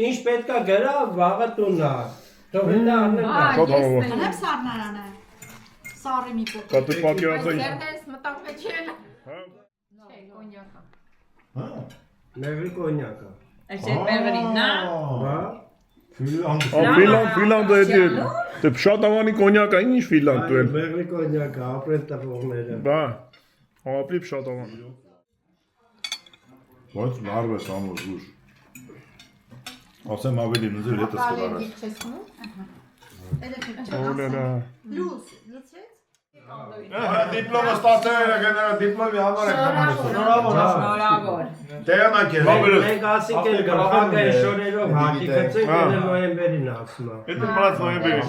Ինչ պետքա գրա, վաղը տունն է։ Թող հետա առնեմ։ Հենց սառնարանը։ Սառի մի փոքր։ Դա դու պատկերացրու։ Ձերներս մտավ մեջին։ Չէ, կոնյակա։ Մեղրի կոնյակը։ Այդ մեղրինն է։ Հա։ Ֆինլանդը էդի։ Դե շատ ավանի կոնյակ է, ինչ Ֆինլանդ դու։ Մեղրի կոնյակը, ապրեն տվողները։ Բա։ Ապրի շատ ավան։ Ոնց նարվես ամուր ուժ։ Ասեմ ավելի նզիր հետս կդարես։ Օլելա։ Լուս, լուծեց։ Դիպլոմը ստացել է գեներալ դիպլոմի համար եք համարել։ Շնորհավոր։ Տեղանակ է։ Մենք ասիկ էլ գլխակային շորերով հակի գծենք նոյեմբերին ասում է։ Էդ մնաց նոյեմբերի։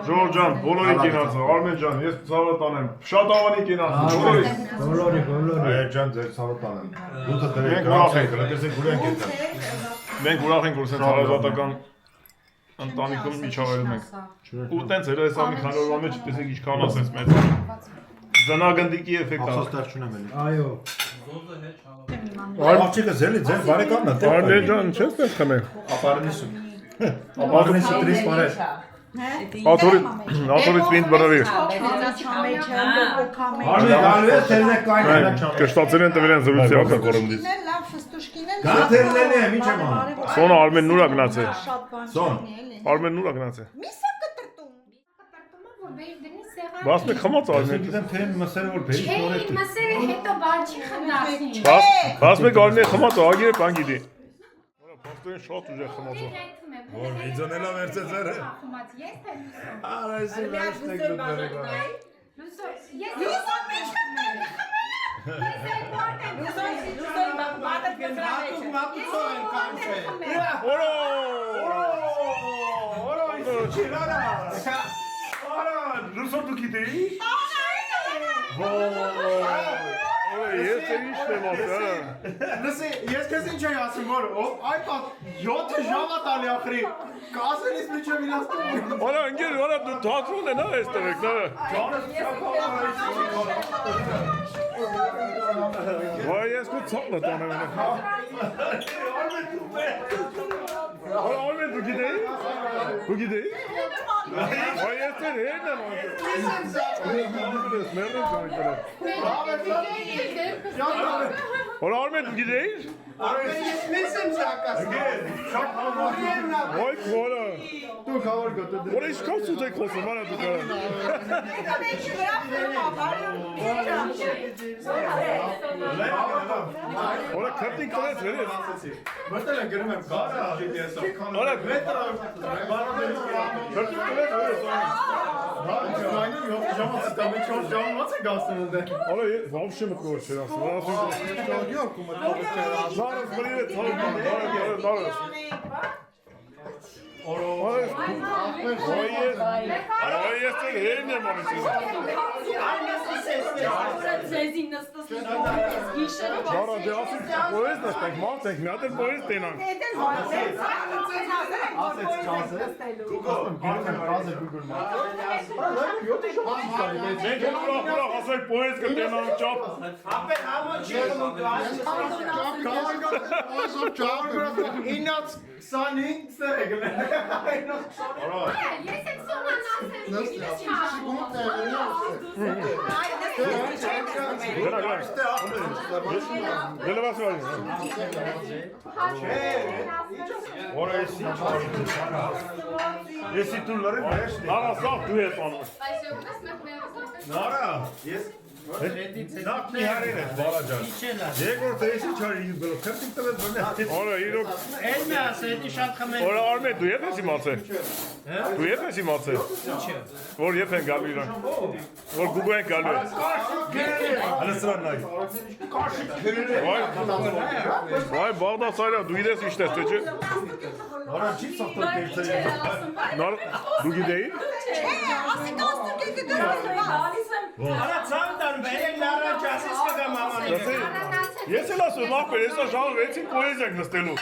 Ժորժ ջան, բոլորի կենացը, Արմեն ջան, ես ցավը տանեմ։ Շատ ավանի կենացը, բոլորի։ Բոլորի։ Այ ջան ձեր ցավը տանեմ։ Դուք դրեք գրանցեք, լեզեք գուլենք եք։ Մենք ուրախ ենք, որ սենց հարազատական ընտանիքում միջավայրում ենք։ Ու տենց էլ էս ամի քանի օրվա մեջ տեսեք ինչքան ասես մեծ։ Ձնագնդիկի էֆեկտ է։ Ախոստար չունեմ էլի։ Այո։ Աղջիկը զելի ձեր բարեկամն է։ Արմեն ջան, չես տես խմել։ Ապարնիսը։ Ապարնիսը դրիս բարե։ Աթորից վինդ բրավի։ Արմեն տերնեք կային։ Կշտացել են տվել են զրույցի ակա կորմդից։ Լավ ֆստուշկին էլ։ Գաթերներն է, ինչ եմ անում։ Սոնը Արմեն նուրա գնացել։ Սոն։ Արմեն նուրա գնացել։ Միսա կտրտում։ Կտրտումը որ բերի դնի սեղան։ Բաս մեկ խմած Ես Արմեն։ գիտեմ թե մսերը որ բերի Չէ, նորետ։ մսերը հետո բաճի խնդասին։ Բաս մեկ Արմեն խմած ագիրը բան գիտի։ Որա բաստոյին շատ ուժեղ խմած։ Որ վիդեոնելա վերցե ձերը։ Խմած ես թե լուսո։ Արայսի լաշտեք դուրս։ Լուսո, ես Լուսո դու գիտեի։ Ես ինչ եմ ասել։ Լսի, ես քեզ ինչ եմ ասում, որ iPad 7 ժամ է տալի ախրի։ Կասելիս միջև իրացնում։ Որա ընկեր, որա դու թատրոն են այստեղ եք, նա։ Որա ես քո ցողը տանեմ։ Արմեն դու գիտեի։ Դու գիտեի։ Որա ես դեր հերն եմ ասել։ Որա Արմեն դու գիտեի։ Ես եմ զակասում։ Շատ հավաքվում։ Ոյ քորա։ Դու խավոր գտու։ Որա ինչ կասուց եք խոսում, արա դու կա։ Որա քրտիկ տես վերես։ Մտել եմ գրում եմ կարա GPS-ով։ Որա Մետրո քրտիկ տես վերես։ Այնում 7 ժամից դա մի 4 ժամից է գասնում դե։ Որա вообще մտքով չէր ասում։ Որա ասում Յորքում մտել չէ։ Զարս բրիվե ցավը դարս։ Ես դեր հերն եմ անեցի։ Ձեզի նստած գիշերը Զարա դե ասում պոեզ նստենք, մարդ ենք, մի հատ էլ պոեզ տենանք։ Մենք էլ ուրախ ասել պոեզ կտենանք ճապ։ Ապեր համոչ չեմ ինած 25 սեր է գնել։ ես եմ սոման Գելը վասվարի։ Որա եսի դու լրի մայաշ։ Արա սաղ դու ես անում։ Նարա, ես Նախնի հարին է, բարա ջան։ Երկորդ եսի չարի գլով, քրտիկ տվեց բնե։ Որա իրոք։ Էլ մի ասե, դի շատ խմել։ Որա Արմեն դու ետ ես իմացել։ Դու ետ ես իմացել։ Որ ետ են գալու իրան։ Որ գուգու են գալու։ Հələ սրան նայ։ Վայ Բաղդասարյան դու իրես ինչ ես չէ։ Արա չի սախտոր կերծել։ Դու գիտեի։ Արա ցան տան բերել լարաջ ասես կգամ աման։ Ես էլ ասում եմ ապեր, ես ժամ 6-ին պոեզ ենք նստելու։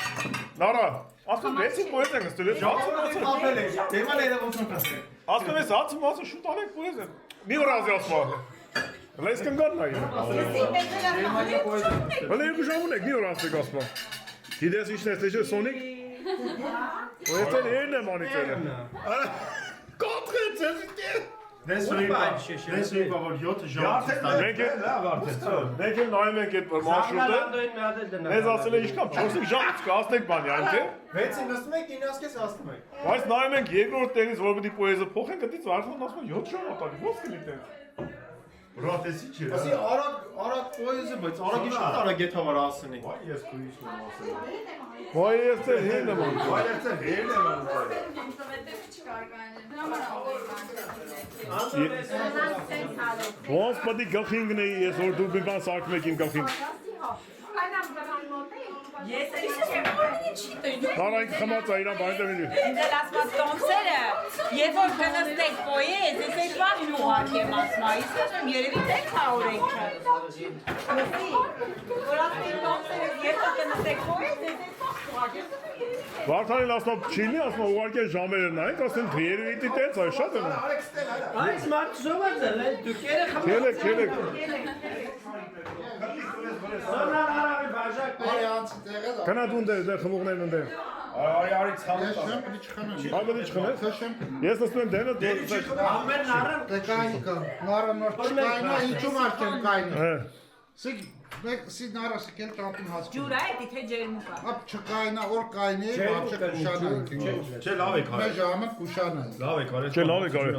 Նարա, ասում 6-ին պոեզ ենք նստելու, ես հացում ասում։ Ապել է, դեման էր ոնց կասել։ Ասում ես հացում ասում շուտ անենք պոեզ են։ Մի օր ազի ասում աղ։ Հլա ես կնգան նայ։ Հլա երկու ժամ ունեք, մի օր ասեք ասում։ Գիտես ինչ ես թե Սոնիկ։ Որտե՞ղ երն եմ անիցել։ Կոտրեց ես դե։ Դες είπα որ 7 ժամ։ Մենք էլ նայում ենք այդ մարշրուտը։ Մեզ ասել է ինչքան 4 ժամ կհասնենք բանի, այնտե։ 6-ին նստում եք, 9 ասկես ասում եք։ Բայց նայում ենք երկրորդ տեղից որ պիտի պոեզը փոխենք, դից արդեն ասում են 7 ժամ ատալի, ո՞ց կլինի տենց։ Ռոտեսի չէ։ Ասի արագ պոեզը, բայց արագ ինչ արագ եթավար ասնի։ Վայ ես քույրից եմ ասել։ Ոայ ես էլ հեն եմ անում։ Վայ ես հերն եմ անում։ Ոնց պետք է գլխին գնեի ես որ դու մի բան սարքում եք իմ գլխին։ Ես էլի Տարանք խմած է իրան բայդամինի։ ինձ էլ ասված տոմսերը, երբ որ կնստեք պոեզ, ես էլ բան ուղարկեմ ասմա, իսկ ասում երևի տեք հա օրենքը։ Որ ասում տոմսերը, երբ որ կնստեք պոեզ, ես էլ բան ուղարկեմ։ Վարդանին ասում չինի, ասում ուղարկել ժամերը նայեք, ասում թե երևի տենց այ շատ է։ Այս մարդ զովաձել է, դուք երեք Քելեք։ Սոնան արավի բաժակ Կնա դուն դեր խմողներն են դեր։ Արի ցավը։ Ավելի չխմես։ Ես նստում եմ դենը դու։ ամեն առան Կայնիկա, նարը նոր չկայնա, ինչու մարդեն կայնի։ Հա։ Սի նարը սկել ճամպին հասկում։ Ջուրա է, դիթե ջերմուկա։ Ապ չկայնա, որ կայնի, բավչը կուշանա։ Չէ, լավ եք Մեր արել։ ժամը կուշանա։ Լավ եք արել։ Չէ, լավ եք արել։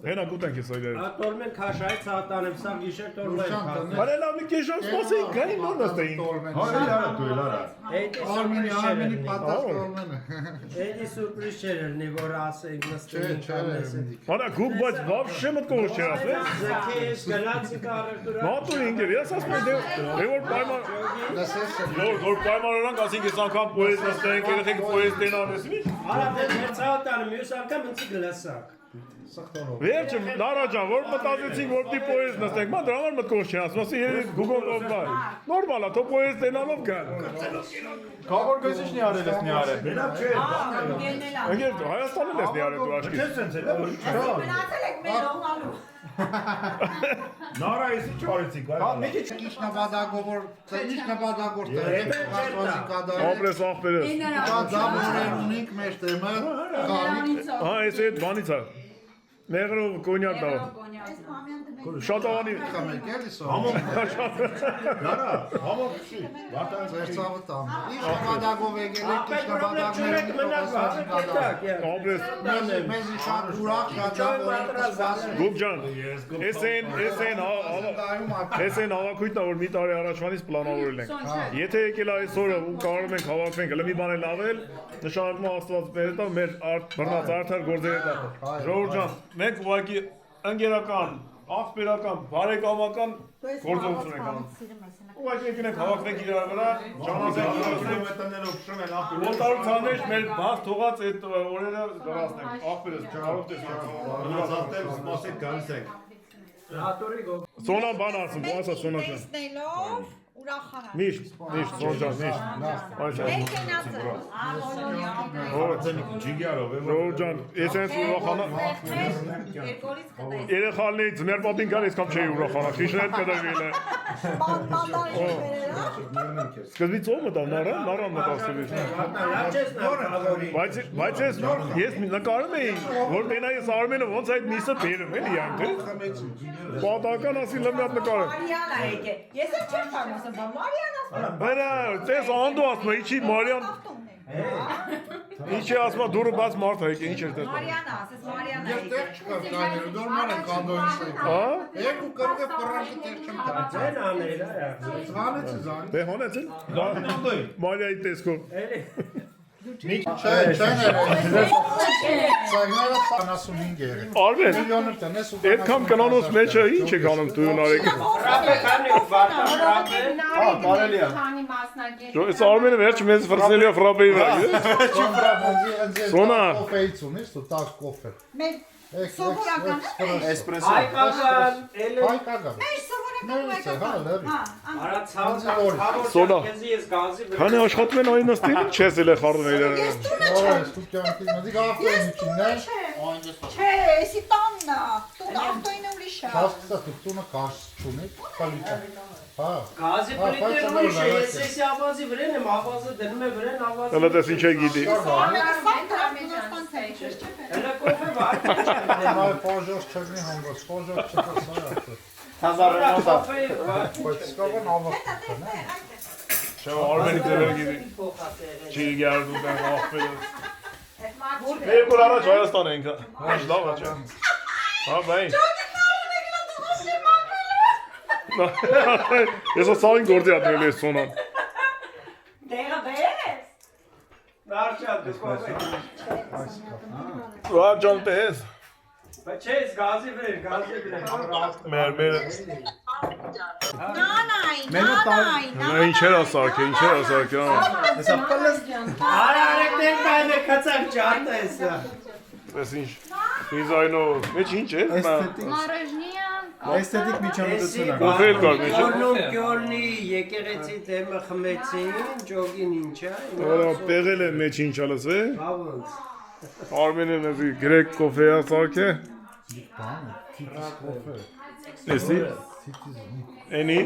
Հենա գուտենք ես այդեր։ Ատորմեն քաշայից հատանեմ սա գիշեր տորմեն Բարե լավ մի քիչ ժամ սպասեի, գանի նոր նստեին։ Հարի արա դու էլ արա։ Արմինի պատաս տորմենը։ Էդի սուրպրիզ չէր լինի որ ասենք նստեին կանեսեն Արա գուկ բայց вообще մտքով չէ ասես։ Զեքես գլացի կարեկտուրա Մատու ինգեր, ես ասում եմ դե որ պայման Լսես որ պայմանորան ասենք ես անգամ պոեզ նստենք, երեխեք պոեզ տենանես մի։ Արա դե մերցավտանը մյուս անգամ ինձ գլասակ Վերջը նարաջան, որ մտածեցինք որ պիտի պոեզ նստենք, մա դրա համար մտքով չէ ասում, ասի երեք Google-ով բա։ Նորմալ է, թո պոեզ տենալով կա։ Կավոր գզիշնի արել ես նի արել։ Մենակ չէ։ Անգեր Հայաստանում ես դիարը դու աշկի։ Քեզ սենց էլ է։ Մնացել եք մեր օղալու։ Նարա էսի չարեցիք, այո։ Մի քիչ Ինչ նպատակով ինչ նպատակով տեղ հաստատի կադարի Ապրես ախպերես։ կադաբորեր ունենք մեր տեմը գալի Հա, ես այդ բանից է։ Մեղրով կոնյակ դավ։ Այս մամյան դնենք Շատ ավանի։ կամեք էլի սա Նարա, համով չի։ Վարտան ձեր ցավը տամ ինչ նպատակով եկել եք ինչ ապետ պրոբլեմ չունեք մնաք վաղը կետակ Ապրես մեզ շատ ուրախ շատ ժապորեն Գուկ ջան, Էսեն հավաքույթն որ մի տարի առաջվանից պլանավորել ենք։ Եթե եկել այսօրը ու կարող ենք հավաքվենք, հələ մի բան էլ ավել, նշանակում Աստված մեր հետո մեր բռնած արդար գործերը դա։ Ժողովուրդ ջան, մենք ուղղակի ընկերական, աղբերական, բարեկամական գործողություն ենք անում։ Ուղղակի եկնենք հավաքվենք իրար վրա, ճանաչենք մտնելով շում են ախպեր։ Մոտարուցանմեջ մեր բաց թողած այդ օրերը դրացնենք, աղբերս ճարով տեսնենք։ Մնացածներ սպասեք գալիս եք։ Ատորի գող Սոնան բան ասում, դու ասա Սոնա ջան։ տեսնելով ուրախանալ Միշտ, Սոն ջան, միշտ։ Այո։ Մենք ենացը Ջիգարով է։ Ժողովուրդ ջան, ես այս ուրախանա Երկորից կտես։ երեխաների ձմեր պատին գալիս կամ չէի ուրախանա, քիշն հետ կդրվել է։ բանդալի վերելա Սկզբից ո՞վ մտավ նարան մտածել է։ լավ չես նավավորի Բայց ես նկարում էի, որ մենա ես Արմենը ոնց այդ միսը բերում էլի այնտեղ։ Պատական ասի լմնատ նկարը։ Մարիանա եկե։ Ես էլ չեմ ֆարմասը, բա Մարիան ասում։ Բարա, տես անդու ասում է, ինչի Մարիան։ Ինչի ասում դուրը բաց մարդ է, ինչ էր դες։ Մարիանա, ասես Մարիանա Ես եկե։ տեղ չկա կաները դորմար են կանդոյից եք Հա։ Երկու կրկը պրանքի տեղ չեմ կա Ձեն աներ այա Զանեց է զանեց Դե հանեցել։ Մարիայի տեսքով։ Չէ, չեն էր Սագները 75 եղել Արմեն, Միլիոնը տնես ու այդքան կնանոց մեջը ինչ եք անում դու նարեկ։ Ռապե կանի վարտան ռապե կարելի է։ Քանի մասնագետ։ Այս Արմենը վերջ մեզ ֆրսելի է ֆրապեի վրա։ Սոնա։ Կոֆեից ունես, դու տակ կոֆե Մեր սովորականը Էսպրեսո Այկական էլի Հայ կագա Մեր Նույնս է, հա, լրի Արա ցավը Սոնա։ քեզի ես գազի Քանի աշխատում են այն նստին, չես էլ է խառնում իրար։ Ես տունը Ո՞ր չեմ ես դու կյանքի մտիկ ավտոյին ինչիններ Չէ, էսի տաննա Տուն ավտոյինը ուրիշ է Հասկսա դու տունը կարս չունի, կալիքա Գազի պլիտեր ուրիշ է, ես էսի ավազի վրեն եմ, ավազը դնում է վրեն, ավազը... Հələ դες ինչ է գիտի։ Հələ կոպե վարդ ինչ է դնում։ Այ պոժոս չգնի հանգոս, պոժոս չկասա։ Հազարենոց է։ Բայց սկավան ավաստ է։ Չէ, Արմենի դերը գիտի։ Չի գարդու դեն ախպելը։ Մեր կոր առաջ Հայաստան ենք, հաշ լավ է չէ։ Հա, բայն։ Ես ասաղին գործի ատնել ես սոնան։ Դեղը բես։ Նարչատ, դες կոպե։ Վար ճան տես։ Բայց չէ, ես գազի վրեն, գազի վրեն։ Մեր Նանայ, նանայ, Նա ինչեր ասարք է, ինչեր ասարք է։ Հեսա պլս։ Արա արեկներ կայն է կացակ ճարտ է եսա։ Ես ինչ, ինձ այնով, մեջ ինչ է։ Մարաժնիան, Էսթետիկ միջամտություն է։ Կոֆել կար մեջ է։ Գորնում գյոլնի եկեղեցի դեմը խմեցին, ճոգին ինչա։ Որա պեղել է մեջ ինչ ալս է։ Բավոնց։ Արմենը նզի գրեկ կոֆե ասարք է։ Էսի։ Էնի,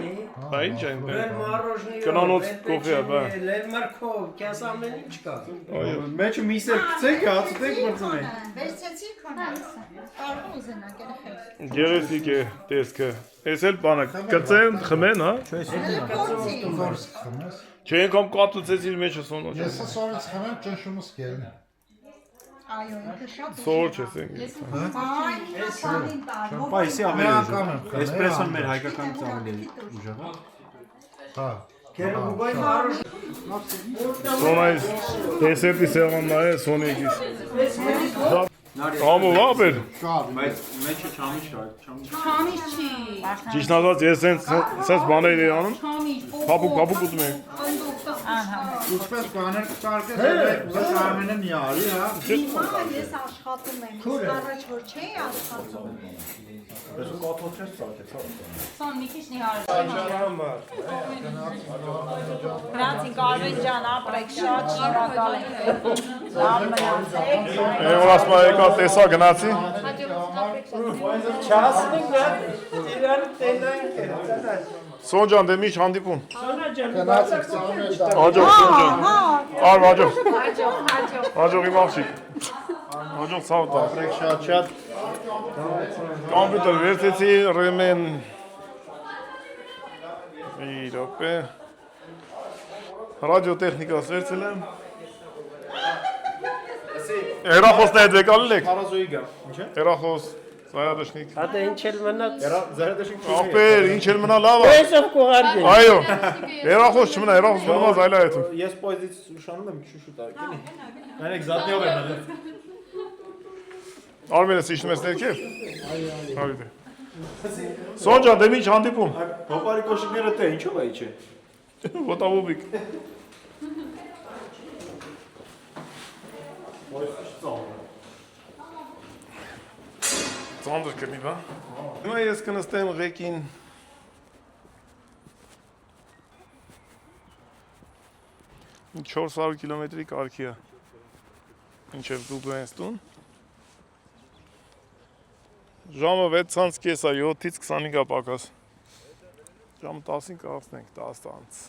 բա ինչ են։ Մեր մարոժնի Կնանոց կոֆե է, բա։ Լև մրքով, կես ամեն ինչ կա։ Մեջը միսեր կծեք, հացուտեք բրծնեք։ Վերցեցի քանից։ Կարող ուզենակ երեխեք։ Գերեսիկ է տեսքը։ Ես էլ բանը կծեն, խմեն, հա։ Չէ անգամ կատուցեց իր մեջը սոնոջ։ Ես սորից խմեմ ճնշումս կելն։ Այո, ինքը շատ Սոր չես են։ Այն սանին տար։ Պայսի ավելի Մեական եմ խմել։ Էսպրեսոն մեր հայկականից ավելի ուժեղ է։ Հա։ Գերուբայ մարոժ։ Սոնայս դեսերտի սեղանն է սոնեգիս։ Ամու վաբեր։ Բայց մեջը չամիչ կա, չամիչ։ Չամիչ չի։ Ճիշտ ասած ես սենց բաներ էի անում։ Փապուկ ուտում եմ։ Ինչպես բաներ կարկես, ես Արմենը մի արի, հա։ Հիմա ես աշխատում եմ, իսկ առաջ որ չէի աշխատում։ Սոն մի քիչ նիհար։ Նրանցին Կարմեն ջան, ապրեք, շատ շնորհակալ ենք։ Լավ մնացեք։ Որ ասում եկա տեսա գնացի։ Չասնենք վրան, իրան տենանք է, ծանած։ Սոն ջան դե միջ հանդիպում։ Սոնա ջան, Գնացեք ծամեջ դա։ Հաջող Սոն ջան։ Արվ հաջող։ հաջող։ Հաջող իմ աղջիկ։ Հաջող ցավ տա։ Ապրեք շատ։ Կոմպյուտեր վերցեցի ռեմեն։ Մի րոպե։ Ռադիոտեխնիկաս վերցել եմ։ Հերախոսն է հետ եկալել եք։ Հարազոյի գա։ Ինչ է։ Հերախոս, զայադաշնիկ։ հատը ինչ էլ մնաց։ Զարադաշին Ախպեր, ինչ էլ մնա լավ է։ Տեսով կողարգեն։ Այո։ Հերախոս չմնա, հերախոս մնա զայլա հետ։ Ես պոեզից ուշանում եմ շուշուտ արքենի։ Նայեք զատնյով եմ նայել։ Արմենը սիշնում ես ներքև։ Այո։ Սոն ջան, դե միջ հանդիպում։ Հոպարի կոշիկները թե ինչով է իջե։ Ոտավոբիկ։ Ծանդր կմի, բա։ Հիմա ես կնստեմ ղեկին։ Ինչ 400 կիլոմետրի կարգի է։ Ինչև Դուբլենստուն։ Ժամը 6:30 է, 7-ից 25 է պակաս։ Ժամը 10-ին կհասնենք, 10 տանց։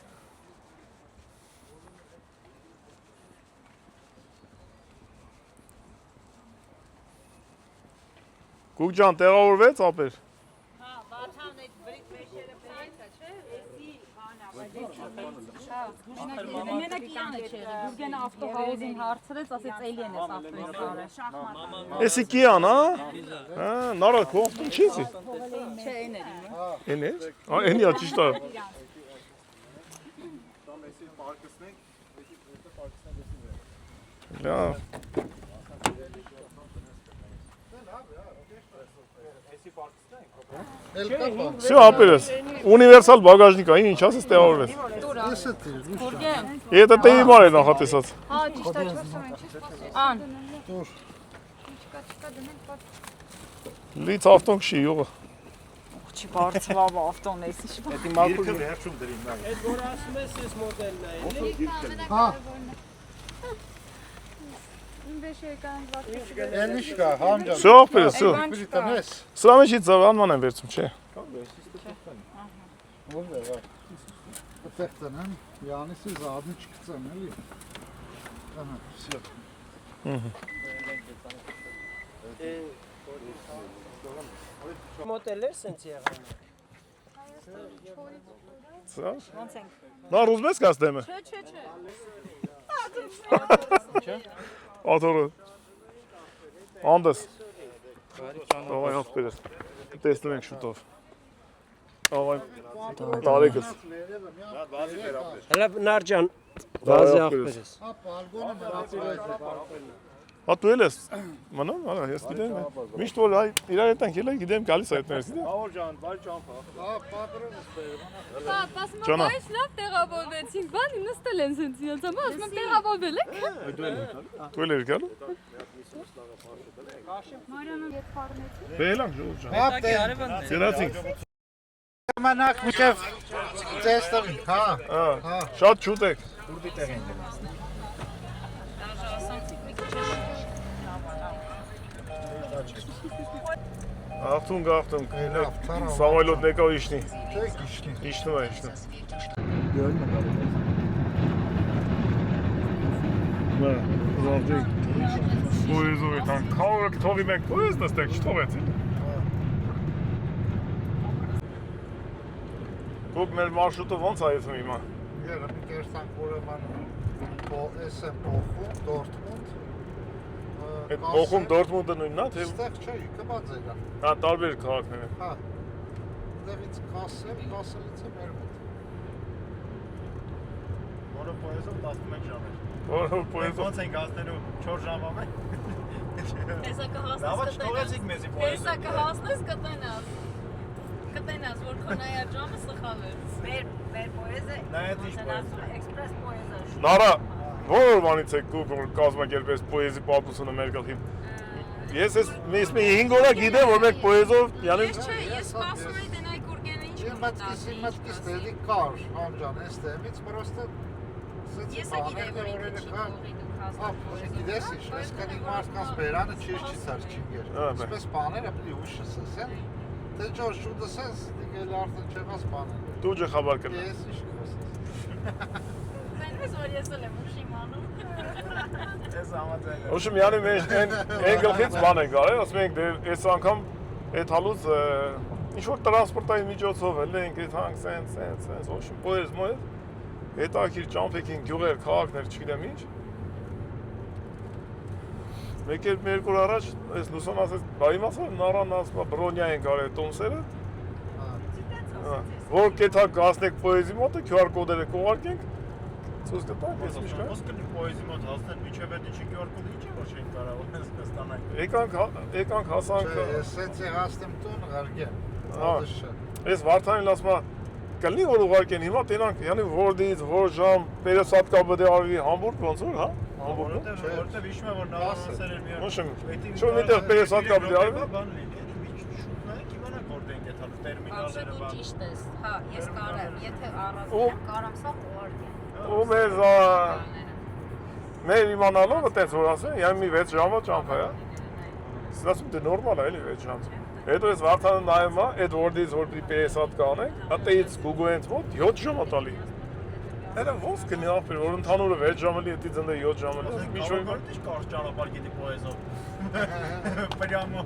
Գուկ ջան, տեղավորվեց ապեր։ Հա, Վաթան այդ բրիկ մեշերը բրեկա, չէ՞, էսի բանա, Մենակյանը չէ, Գուրգենը ավտոհաուզին հարցրեց, ասեց էլի են ես ավտոյից կարը, շախմատ։ Էսի կիան, հա։ Հա, նարա կողտուն չեսի։ Չէ, են էր իմը։ Են է։ Հա, էնի է ճիշտ է։ Լավ։ Всё, ապերես։ Ունիվերսալ բագաժնիկ է, ինչ ասես տեղավորվես։ Գուրգեն։ Եթե դե իմար է նախատեսած։ Հա, ճիշտ է, 4 օրեն չես խոսել։ Ան։ Լից ավտոն քշի յուղը։ չի բարձվավ ավտոն էսի շփ։ Էդի մակուլը վերջում դրին նայ։ Այդ որ ասում ես ես մոդելն է, էլի։ Հա, Ինվեշ եկան վատի։ էլի շկա, համջան։ Всё, ապերես, всё։ Պրիտանես։ Սրա մեջից անման են վերցում, չէ։ Ով է, այդտեղ տնեմ, Յանիսի զարդն չկծեմ, էլի։ Ահա, всё։ Մոտելեր սենց եղան։ Սա։ Ոնց ենք։ Նա ուզում ես կաստեմը։ Չէ։ Աթորը։ Անդես։ Ահա հապերս։ Տեսնում ենք շուտով։ Ահա տարեկս։ Հələ Նարջան բազի ախպերս։ Հա դու ես մնում, արա ես գիտեմ։ Միշտ որ այ իրար հետ ենք ելել, գիտեմ գալիս այդպես, գիտեմ։ Ավոր ջան, բայ ճամփա։ Հա, պատրոն ստեր։ Պապ, ասում եմ, այս լավ տեղավորվեցինք, բանի նստել են սենց իրենց, ասում եմ տեղավորվել եք։ Դու էլ եկալ։ Մարիամը ետ խառնեցի։ Բելան ժողովուրդ։ Հա, տեղ։ Սիրացինք։ Մնաք միշտ տեստում, հա։ Հա, շատ շուտ եք։ Ուրդի տեղ են։ Ախտուն գախտուն։ Սամայլոտ նեկավ իշնի։ Չէ, գիշնի։ Իշնում է, իշնում։ Բա, զավջի։ Պոեզով է տան, կավրը կթողի մենք պոեզ նստեք, չթողեցին։ Դուք մեր մարշրուտը ոնց այեցում հիմա։ Եղը մի կերստանք ուրեմն ես եմ պոխում, Դորթմունդ։ Այդ Բոխում Դորթմունդը նույնն է, թե Ստեղ չէ, կբաց եկան։ հա տարբեր քաղաքներ են։ Հա։ Դեղից կասեմ, կասելից է մեր մոտ։ Որը պոեզով 11 ժամ էր։ Որը պոեզով Ոնց ենք հասնելու 4 ժամով է։ Հեսա կհասնես Լավա չթողեցիք մեզի պոեզով։ Հեսա կհասնես կտնաս։ Կտնաս, որ քոնայա ժամը սխալ է։ Մեր պոեզը Նա է դիշ պոեզ։ էքսպրես պոեզը։ Նարա, որ բանից եք դուք որ կազմակերպես պոեզի պատմությունը մեր գլխին։ Ես ես մի 5 օր գիտեմ որ մենք պոեզով յանի Ես չէ, ես սպասում էի դենայ գուրգենը ինչ Մատկիս դեպի կար, անջան, էստեղից պրոստը Ես գիտեմ որ ինքը չի կողի դուք հասնի։ Գիտես ինչ, այսքանի մարդկանց բերանը չես չի սար չինգեր։ Այսպես բաները պիտի ուշս ասեն։ Թե ջոր շուտս ես, դիգել արդեն չեղած բաներ։ դու ջը խաբար կլա։ Ես ինչ կոսես։ Դենես որ ես էլ եմ ուշիմանում։ Ես համաձայն եմ։ Ոչմ յանի մենք այն գլխից բան ենք արել, ասում ենք դե այս անգամ այդ հալուց ինչ որ տրանսպորտային միջոցով էլ ենք այդ հանգ սենց ոչմ պոեզ մոյ հետաքրքիր ճամփեքին գյուղեր, քաղաքներ, չգիտեմ ինչ։ Մեկ էլ մի երկու օր առաջ այս լուսոն ասեց, բա իմացա նարան ասма բրոնյա ենք արել տոմսերը։ Որ կետա գասնեք պոեզի մոտը QR կոդերը կուղարկենք։ Ցույց կտանք, ես միշտ։ Ոսկե պոեզի մոտ հասնեն միջև այդ ինչի QR կոդը ինչի որ չեն կարող ստանալ։ Եկանք հասանք։ Ես սենց եղաստեմ տուն ղարգեմ։ Հա։ Ես Վարդանին ասма կլինի որ ուղարկեն հիմա տենանք, յանի որդից, որ ժամ, Պերեսատկա բդե արվի Համբուրգ ոնց որ, հա։ Համբուրգ։ Որտեվ հիշում եմ որ նա ասել էր մի հատ։ Ոչմ։ Շո միտեղ Պերեսատկա բդե արվի։ Բան լինի, շուտ նայեք իմանաք որտեղ ենք ետալու տերմինալները բան։ Ճիշտ ես, հա, ես կարեմ, եթե առանց կարամ սա ուղարկեմ։ Ու մեր իմանալով այդպես որ ասեն, յանի մի 6 ժամա ճամփա է։ Ասում դե նորմալ է էլի 6 ժամ։ Հետո ես Վարդանը նայում է, այդ որդից որ պիտի Պերեսատ կանենք, ատեից Google-ից մոտ 7 ժամ է տալի։ Դա ոնց կնի ապեր, որ ընդհանուրը 6 ժամ էլի, դի ծնդե 7 ժամ էլի։ Միջով ինչ կարճ ճանապարհ գիտի պոեզով։ Պրյամո։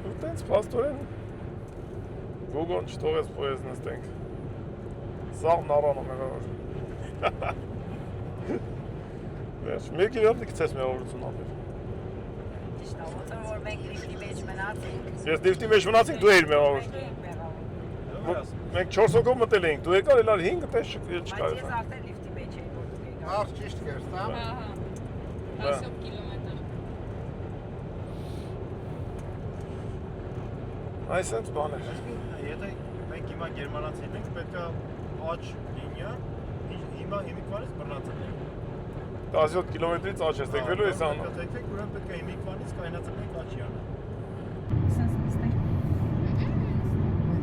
Ու տենց փաստորեն Google-ն չթողեց պոեզ նստենք։ Սաղ նարանը մեղավոր։ Վերջ, մեկ իրար դիքցես մեղավորություն ապեր։ Ճիշտ է, ոնց որ մենք լիֆտի մեջ մնացինք։ Ես լիֆտի մեջ մնացինք, դու էիր մեղավոր։ Մենք 4 հոգով մտել էինք, դու եկար էլար 5 տես չկար։ Բայց ես արդեն լիֆտի մեջ էի որ դուք եկաք։ Արդ ճիշտ կերստամ։ Ահա։ 10 կիլոմետր։ Այսենց բաներ։ Եթե մենք հիմա գերմանացիներ ենք, պետք է աճ լինի, հիմա հիմիկվանից բռնացել ենք։ 17 կիլոմետրից աճ ես տեկվելու ես ան։ Տեկվեք, ուրեմն պետք է հիմիկվանից կայնացնենք աճի անը։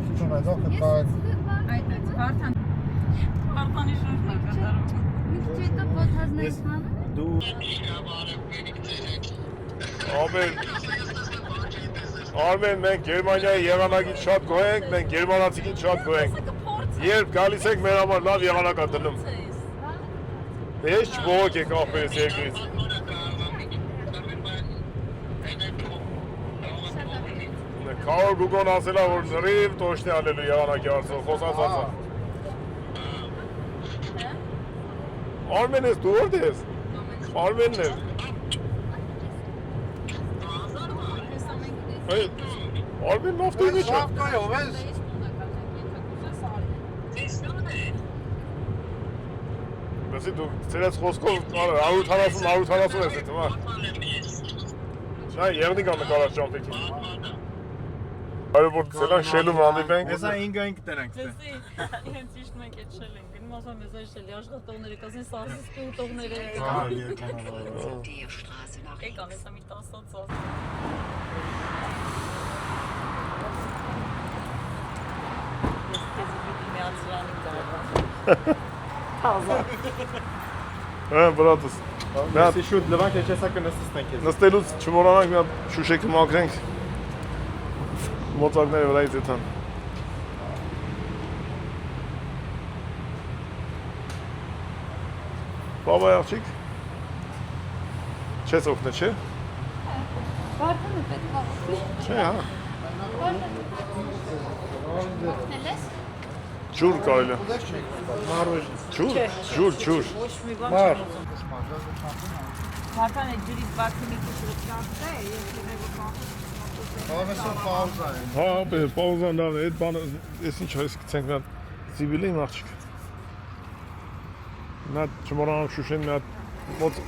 Քիչում է դոք կայ։ Այդ Վարդան։ Վարդանի շունչն է կատարում։ Չետա փոթազնես հանը։ Դու Ամեն մենք Գերմանիայի եղանակից շատ գոհ ենք, մենք գերմանացիքից շատ գոհ ենք։ Երբ գալիս եք մեր համար լավ եղանակ ա դնում։ Դե ես չբողոք եք ախպերս երկրից։ Կարող գուգոն ասել է, որ նրիվ տոշնի ալելու եղանակի արծով, խոսած ասա։ Արմեն ես, դու որդ ես։ Արմենն ես։ Արմեն նավտույն իչ է։ Շապկայով ես։ Բեսի դու ծերեց խոսքով 140 ես էտ, մար։ Նա եղնիկ ա նկարած ճամպեքին։ Այո, որ ծելան շելում անդիպենք։ Հեսա 5-5 կտենանք ստե։ Հենց իշտ մենք էտ շել ենք, գնում ասամ ես այս շելի աշխատողները կասեն սասիսկի ուտողները եկան ես ամի 10 սաս։ Ես կեզի պիտի միացրանի կարողան։ Թազա։ Բրատս։ Մեսի շուտ լվանք ես չեսա կնստստենք ես։ Նստելուց չմորանանք մի հատ շուշեքը մաքրենք։ Մոծակները վրայից եթան։ Բաբայ աղջիկ։ Չես օգնը, չէ։ Բարդանը պետք է օգնի։ Չէ, հա։ Օգնել ես։ Ջուր կարելի է։ Ջուր։ Մար։ Մարդան է ջուրից բացի մի քիչ լճացը է և Հավեսով պաուզա են։ Հա, պաուզան դավն է, այդ բանը, ես ինչ այս կցենք մի հատ զիբիլի իմ աղջիկ։ Մի հատ չմորանանք շուշեն, մի հատ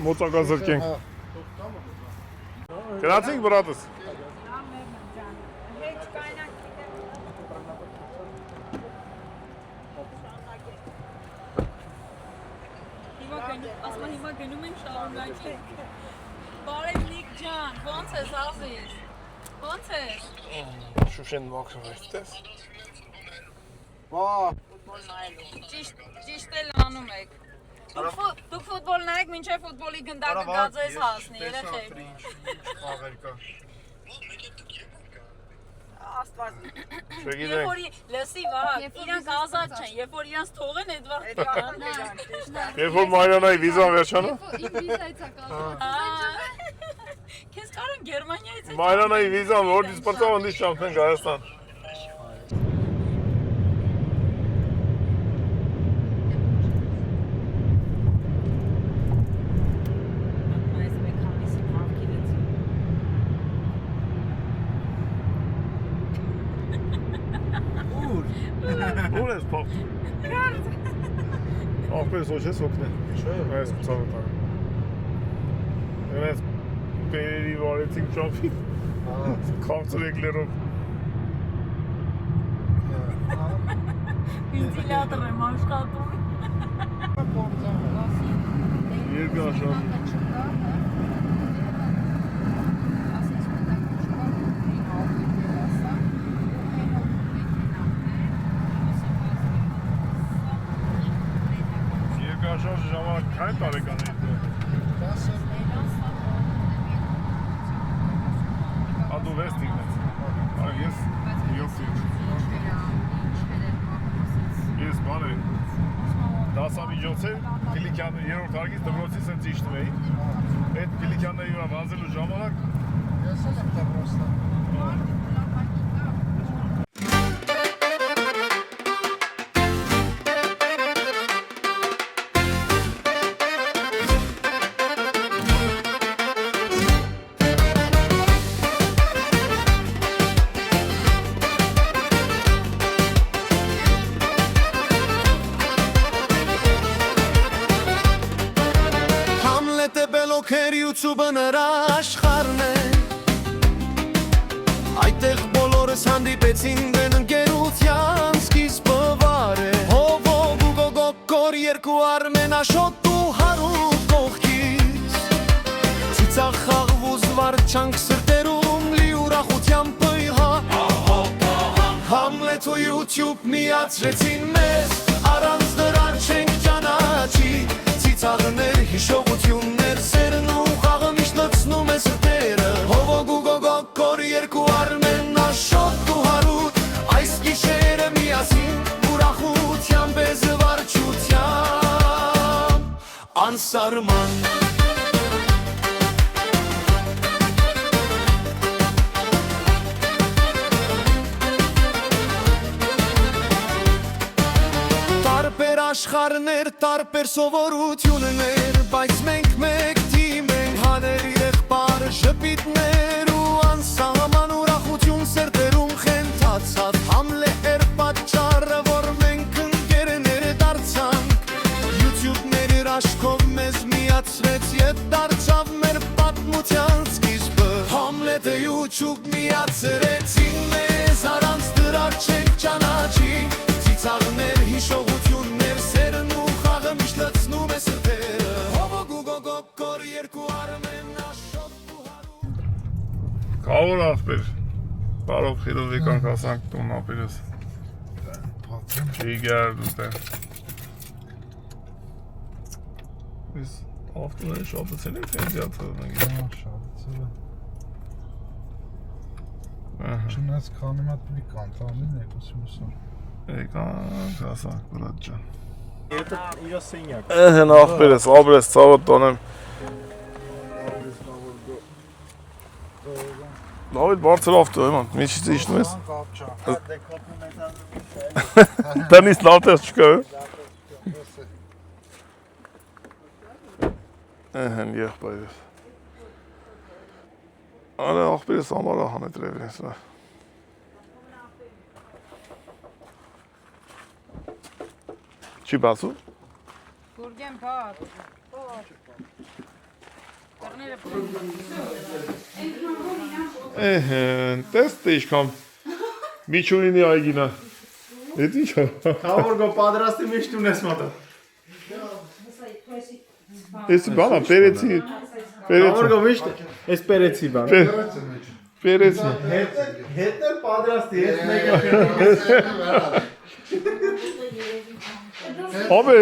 մոծակա զրկենք։ Գնացինք բրատս։ Ասմա հիմա գնում ենք շարունակենք։ Բարև Նիկ ջան, ոնց ես ազիզ։ Ոնց ես։ Շուշեն մաքրում ես, տես։ Բա, Ճիշտ էլ անում եք։ Դուք ֆուտբոլ նայեք, մինչև ֆուտբոլի գնդակը գազես հասնի, երեխեք։ խաղեր կա։ աստված։ Չգիտենք։ Լսի վահակ, իրանք ազատ չեն, երբ որ իրանք թողեն Էդվարդ տան։ Երբ որ Մարիանայի վիզան վերջանա։ Ինչ վիզայից է կազմում։ Քեզ կարան Գերմանիայից է։ Մարիանայի վիզան որից պրծավ ընդից ճամփենք Հայաստան։ Ուր ես պապ։ Ախպերս ոչ ես օգնել։ Չէ, այս կցանը տանը։ Ես պերերի վարեցինք ճամփի։ Կամցրեք լերով։ Վենտիլատոր եմ աշխատում։ Երկաշան։ Երկաշան ժամանակ քանի տարեկան է։ Ադու վեստինգ ես։ Արի ես 7 Ես բան է, դասամիջոց է, Փիլիկյանը երորդ հարգից դպրոցից եմ ծիշտում էի, այդ Փիլիկյանների վրա վազելու ժամանակ Ես էլ եմ դպրոցտա։ YouTube-ը նրա աշխարհն է Այդտեղ բոլորս հանդիպեցին դեն ընկերության սկիզբը վար է Հովով ու գոգոկոր երկու արմենաշոտ ու հարուտ կողքից Ծիծաղ խաղ ու զվարճանք սրտերում լի ուրախությամբ պյհա Համլետ ու YouTube միացրեցին մեզ Առանց դրան չենք ճանաչի Ծիծաղներ, հիշողություններ, սերն ու խաղը միշտ լցնում է սրտերը Հովոգ ու գոգոկոր երկու արմենաշոտ ու հարուտ Այս գիշերը միասին ուրախության տարբեր սովորություններ, բայց մենք մեկ թիմ ենք, հաների եղբարը շպիտներ ու անսահման ուրախություն սրտերում խենթացած Համլե էր պատճառը, որ մենք ընկերներ դարձանք YouTube-ների ռաշկով մեզ միացրեց և դարձավ մեր պատմության սկիզբը Համլետը YouTube միացրեցին մեզ, առանց դրա չենք ճանաչի Ծիծաղներ, հիշողություններ, սերն ու խաղը միշտ լցնում է սրտերը Հովոգ ու գոգոկոր երկու Արմեն աշոտ ու հարու Կավոր աղբեր, բարով խիրով եկանք ասանք տուն ապիրս Չիգար դուտեն Ես ավտուները շապացել ենք են զյատը մենք Շատացել է Չնայց քանի մատ պլի կանտանին եկոսի մուսար Եկանք ասանք բրատ ջան Это ее синяк. Էհեն աղբերս, աբրես ծավոտ տոնեմ Նավիտ բարձր ավտո էման, միջից իշնում ես Տնից լավտեղ չկա Էհեն եղբայրս Արա աղբերս ամարա հանետ ռևին ես նա Չի բացու? Գուրգեն բաց Էհեն, տեստ իշքամ Միչունինի այգինա Էդ ինչ է? Կավոր գո պատրաստի միշտ ունես մատը Էսի բանա, պերեցի Կավոր գո միշտ, ես պերեցի բան Պերեցի Հետներ պատրաստի, ես մեկը Աբե,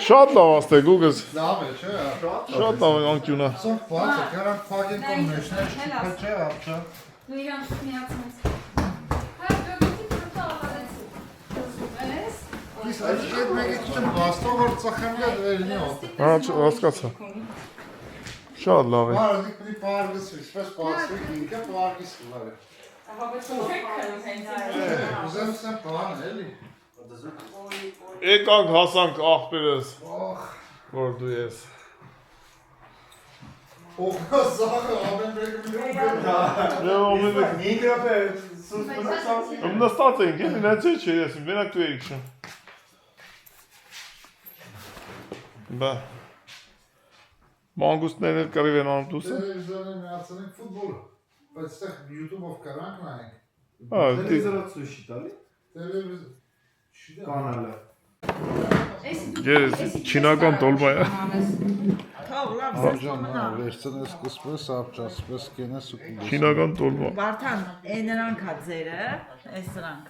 շատ լավ աստեք ուգս Լավ է, չէ, Շատ լավ անկյունա Սող բաց է, կրանք պագեն կոմ նեշներ չկիպը չէ, ապչա Դու իրանց միացնես Հայ, դոգիքի պրտա ավարեցու Իս այդ հետ մեկի չեմ բաստով, որ ծխեմ լետ վերնի ոտը Հա, հասկացա Շատ լավ է Մարզիկ պլի պարգս վիսպես բացվի, ինկը պարգիս կլար է Ուզեմ սեմ պան էլի Եկանք հասանք աղբերս Որ դու ես Ողնա զաղը ամեն բրեկը Ինք ռապ է, սուս պնասանցի Մնստած ենք, էլի նեցե չէ ես, մենակ դու էիք շում Բա Մանգուստներ էլ կարիվ են անում դուսը Տելևիզորը միացնենք ֆուտբոլը Բայց ստեղ YouTube-ով կրանք նայենք Տելևիզորը սուշի տալի Տելևիզոր Կանալը Ես չինական տոլմա է Աջան, վերցնես կսպես, ապճասպես կենես ու կուլես Չինական տոլմա Վարդան, նրանք հա ձերը, այս նրանք,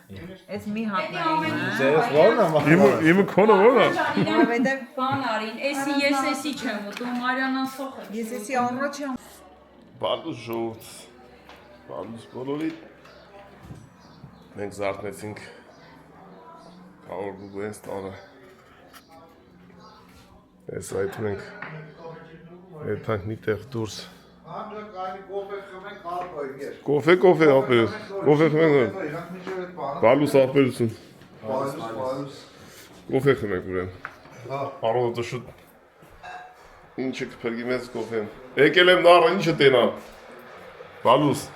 այս մի հատնային Ձերս որն է Իմը քոնը որն է Որովհետև Բան արին, էսի ես էսի չեմ ուտում, Մարյանան սոխ է ես էսի անրոջ եմ Բալուս ժողոց Բալուս բոլորի Մենք զարթնեցինք Կավոր գուգուենց տանը Ես այդում ենք Երթանք մի տեղ դուրս Անդրակ այնի կոպե խմենք արպայք էր Կոֆե ապերուս Կոֆե խմենք Իրանք միջև էտ բանը Բալուս ապերություն Պայլուս Կոֆե խմենք ուրեն Հա Արոդը տշուտ Ինչը կպերգի մեզ կոֆեն Եկել եմ նարը ինչը տենան Բալուս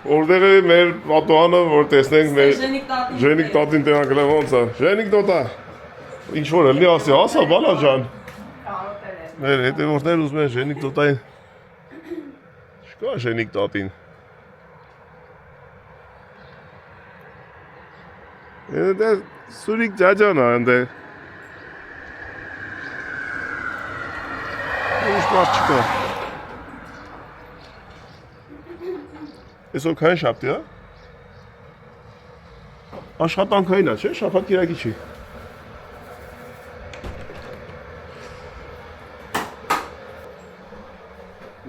Որտեղ է մեր պատոհանը, որ տեսնենք մեր Ժենիկ տատին տենակել է ոնց է Ժենիկ տոտա Ինչ որ էլի ասի, ասա բալա ջան Մեր հետևորդներ ուզում են Ժենիկ տոտային Չկա Ժենիկ տատին Դե Սուրիկ ջաջան է ընդ է Ինչ մարդ չկա Այսօր քային շաբթի, հա? Աշխատանքային է, չէ՞, շաբաթ կիրակի չի։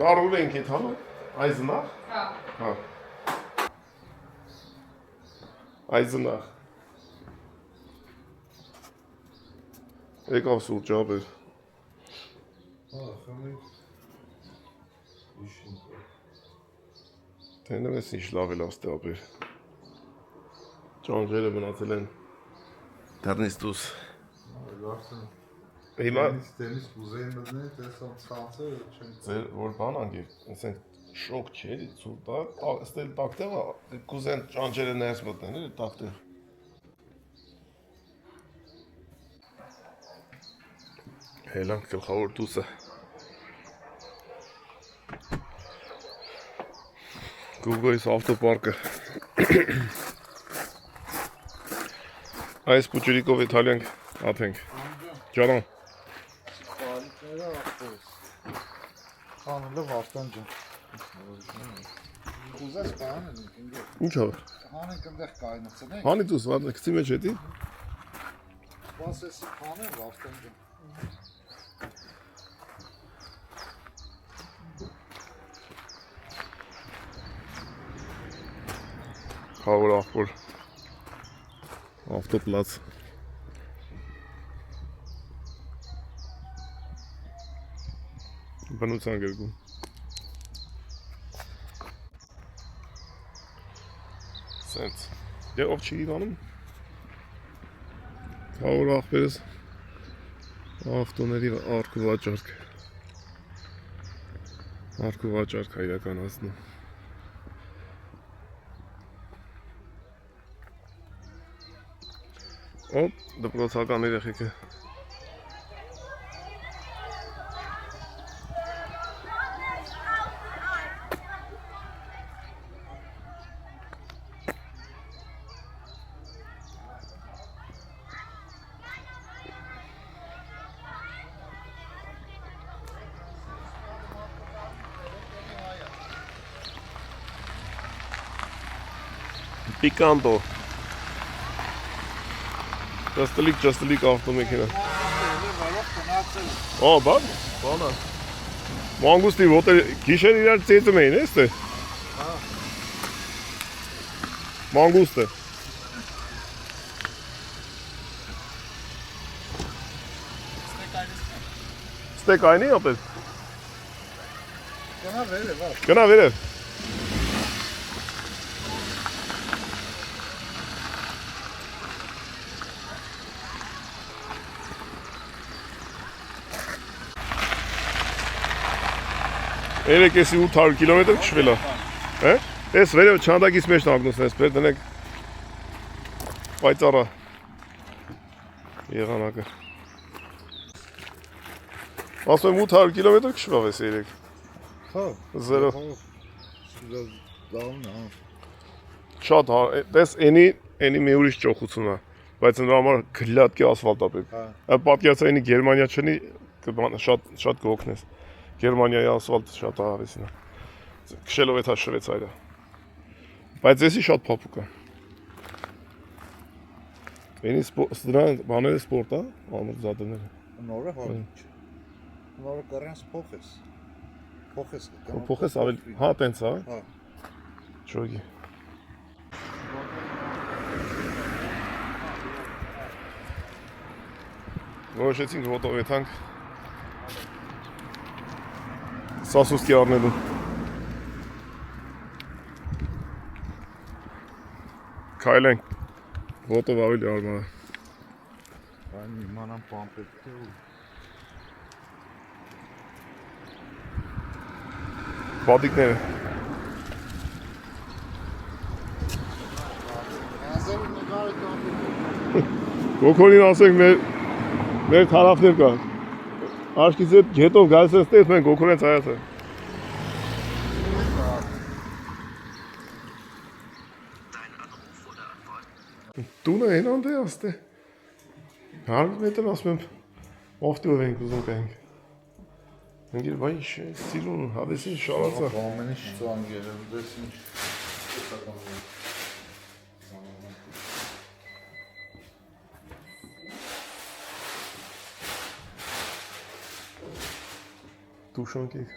Նարուր ենք ենթանում, այզնախ։ Հա։ Այզնախ։ Եկավ սուրճ ապեր։ Հա, խմենք Տենում ես ինչ լավ էլ աստե ապեր Ճանջերը մնացել են դեռնից դուս Հիմա դենիս կուզեին մտնել, տեսամ ցանցը չեմ ձեր որ բան անգի, ասենք շոկ չէ, ցուրտա, ստել տակտեղը կուզեն ճանճերը ներս մտնեն, էլի տակտեղ։ Հելանք գլխավոր դուսը։ Գուգոյս ավտոպարկը։ Այս պուճուրիկով Իտալիանք աթենք։ Ջանան։ Հանելով ավտանջան։ Ուզես բանը ինքն։ Ինչով։ Հանենք այնտեղ կայնացնենք։ Հանի դուս վատ գցի մեջ էդի։ Բասես հանեմ ավտանջան։ Խավոր աղբոր ավտոպլաց բնության գրգում սենց դե ով չի իրանում խավոր աղբերս ավտոների արկու վաճառք իրականացնում Օպ, դպրոցական երեխեքը Պիկանտո Ճստլիկ ավտոմեքենա բանա Մանգուստի ոտեր գիշեր իրար ծեծում էին, ես թե Մանգուստը Ստեկ այնի ապել Գնա վերև Երեկեսի 800 կիլոմետր քշվելա, ես վերև չանդակից մեջ նագնուսն ես, պեր դնեք պայծարա եղանակը ասում եմ 800 կիլոմետր քշվավ ես երեք Զերո Շատ տես ենի մի ուրիշ ճոխություն է, բայց նրա համար գլատկի ասվալտ ապեկ պատկերացայինի Գերմանիա չնի շատ կողքնես Գերմանիայի ասվալտը շատ ահավեսին է, քշելով էթա Շվեցարիա, բայց եսի շատ պապուկ է, ենի ստրան բաները սպորտ է, ամուր զատները, նորը հորիչ, նորը կրենս փոխես ավել, հա տենց է, չոգի, որոշեցինք ոտով եթանք, Սասուսկի առնելու Քայլենք ոտով ավելի արմար է Այն իմանամ պամպետ է ու Պատիկները Գոքորին ասենք մեր թարավներ կան Աշկից էտ գետով գալիս են ստեյս մենք գոքորենց հայաց է Տունը են անդ է աստե 100 մետր ասում եմ Ովտիով ենք ուզում կայինք Ընգիր բայ սիրուն հավեսին շարացա Ամեն ինչ ծան գերեմ դես ինչ Տուշանքեք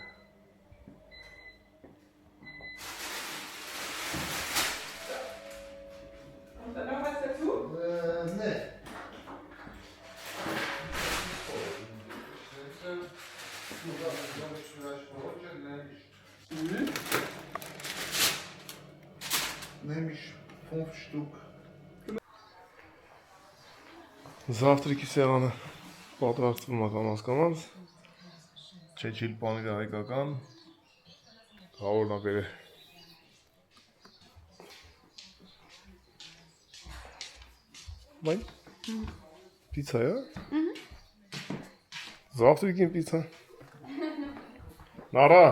Nämlich 5 Stück. Завтраки сирана. պատրաստվում է կամաց չեչիլ պանիրը հայկական հավորնա բերել Վայ պիցա է Завтракին պիցա Նարա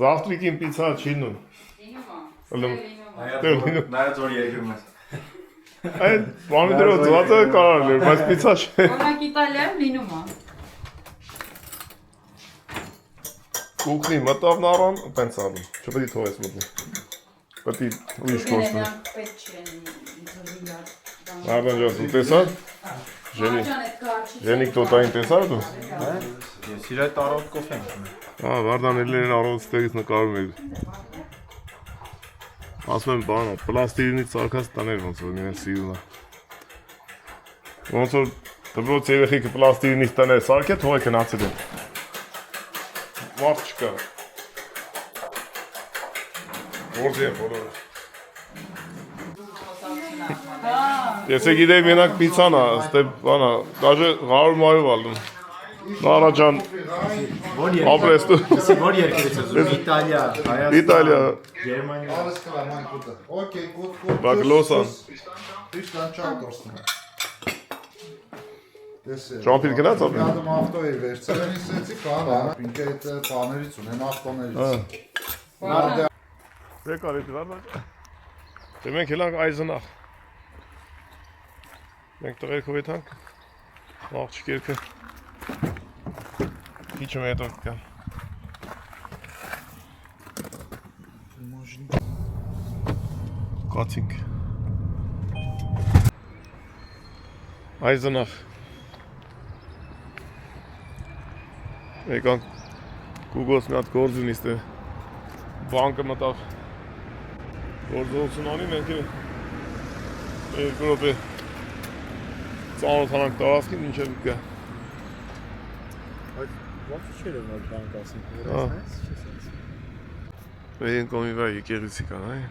Завтракին պիցա չի նույն Նայած որ երկրում ես Այդ պանիրը ծվածը կարան էր, բայց պիցա չէ Օրինակ Իտալիայում լինում է Կուքնի մտավ նարան, պենց անում, չպետի թողես մտնի Պետի ուրիշ կոսնի Նարդան ջան, դու տեսար? Ժենիկ տոտային տեսար դու? Ես իր այդ առոտ կոֆե եմ Վարդան էլերին առոտ ստեղից նկարում էր Ասում եմ բանա, պլաստիրինից սարկած տաներ ոնց որ իրեն սիրուն է Ոնց որ դպրոց երեխիքը պլաստիրինից տաներ սարք է, թող է կնացել են Մարդ չկա Որձի են բոլորը Ես է գիտեի մենակ պիցան է, ստե բանա, դաժե 100 մայով ալում Նարա ջան, ապրեստու Որ երկրից ես Իտալիա, Հայաստան, Իտալիա Գերմանիա Alles klar, mein Guter. Okay, gut. Bak Losan Ich dann ciao Torsten. Ճամփիր գնաց ապի Գադում ավտոյի վերցրել իսեցի կանա, ինքը այդ բաներից ունեն ավտոներից։ Դե կարի դվար Դե մենք հելանք այզնախ Մենք տղերքով եթանք Աղջիկ երկը Քիչում հետո կան Կացինք Այզնախ Եկանք Կուգոս մի հատ գործին իստե Բանկը մտավ Գործողություն անի մենք երկու րոպե ծանոթանանք տարածքին մինչև գա Ոնց չէր որ բանկ ասենք Բեն կոմի վայ եկեղեցի կան այ